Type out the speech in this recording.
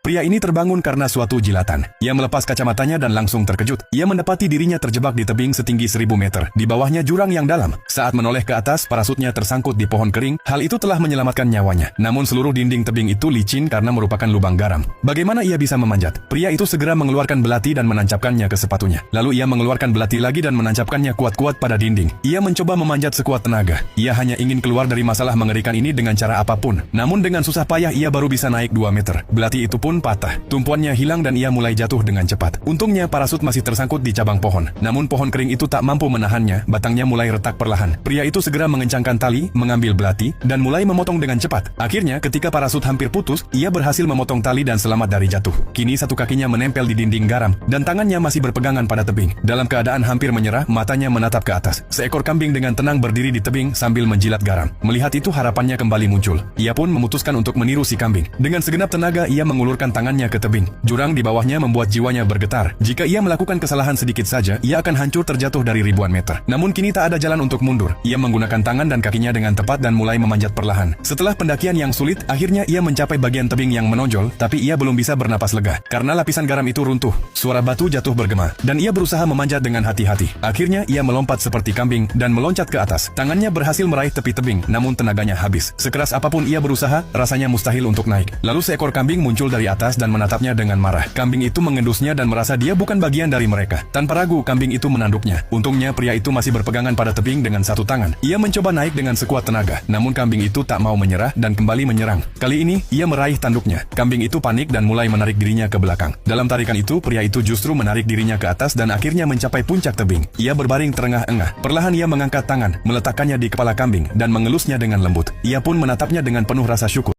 Pria ini terbangun karena suatu jilatan. Ia melepas kacamatanya dan langsung terkejut. Ia mendapati dirinya terjebak di tebing setinggi 1000 meter. Di bawahnya jurang yang dalam. Saat menoleh ke atas, parasutnya tersangkut di pohon kering. Hal itu telah menyelamatkan nyawanya. Namun seluruh dinding tebing itu licin karena merupakan lubang garam. Bagaimana ia bisa memanjat? Pria itu segera mengeluarkan belati dan menancapkannya ke sepatunya. Lalu ia mengeluarkan belati lagi dan menancapkannya kuat-kuat pada dinding. Ia mencoba memanjat sekuat tenaga. Ia hanya ingin keluar dari masalah mengerikan ini dengan cara apapun. Namun dengan susah payah ia baru bisa naik 2 meter. Belati itu pun patah. Tumpuannya hilang dan ia mulai jatuh dengan cepat. Untungnya parasut masih tersangkut di cabang pohon. Namun pohon kering itu tak mampu menahannya, batangnya mulai retak perlahan. Pria itu segera mengencangkan tali, mengambil belati, dan mulai memotong dengan cepat. Akhirnya ketika parasut hampir putus, ia berhasil memotong tali dan selamat dari jatuh. Kini satu kakinya menempel di dinding garam, dan tangannya masih berpegangan pada tebing. Dalam keadaan hampir menyerah, matanya menatap ke atas. Seekor kambing dengan tenang berdiri di tebing sambil menjilat garam. Melihat itu harapannya kembali muncul. Ia pun memutuskan untuk meniru si kambing. Dengan segenap tenaga ia mengulurkan tangannya ke tebing. Jurang di bawahnya membuat jiwanya bergetar. Jika ia melakukan kesalahan sedikit saja, ia akan hancur terjatuh dari ribuan meter. Namun kini tak ada jalan untuk mundur. Ia menggunakan tangan dan kakinya dengan tepat dan mulai memanjat perlahan. Setelah pendakian yang sulit, akhirnya ia mencapai bagian tebing yang menonjol, tapi ia belum bisa bernapas lega. Karena lapisan garam itu runtuh, suara batu jatuh bergema, dan ia berusaha memanjat dengan hati-hati. Akhirnya ia melompat seperti kambing dan meloncat ke atas. Tangannya berhasil meraih tepi tebing, namun tenaganya habis. Sekeras apapun ia berusaha, rasanya mustahil untuk naik. Lalu seekor kambing muncul dari atas dan menatapnya dengan marah. Kambing itu mengendusnya dan merasa dia bukan bagian dari mereka. Tanpa ragu, kambing itu menanduknya. Untungnya pria itu masih berpegangan pada tebing dengan satu tangan. Ia mencoba naik dengan sekuat tenaga, namun kambing itu tak mau menyerah dan kembali menyerang. Kali ini, ia meraih tanduknya. Kambing itu panik dan mulai menarik dirinya ke belakang. Dalam tarikan itu, pria itu justru menarik dirinya ke atas dan akhirnya mencapai puncak tebing. Ia berbaring terengah-engah. Perlahan ia mengangkat tangan, meletakkannya di kepala kambing, dan mengelusnya dengan lembut. Ia pun menatapnya dengan penuh rasa syukur.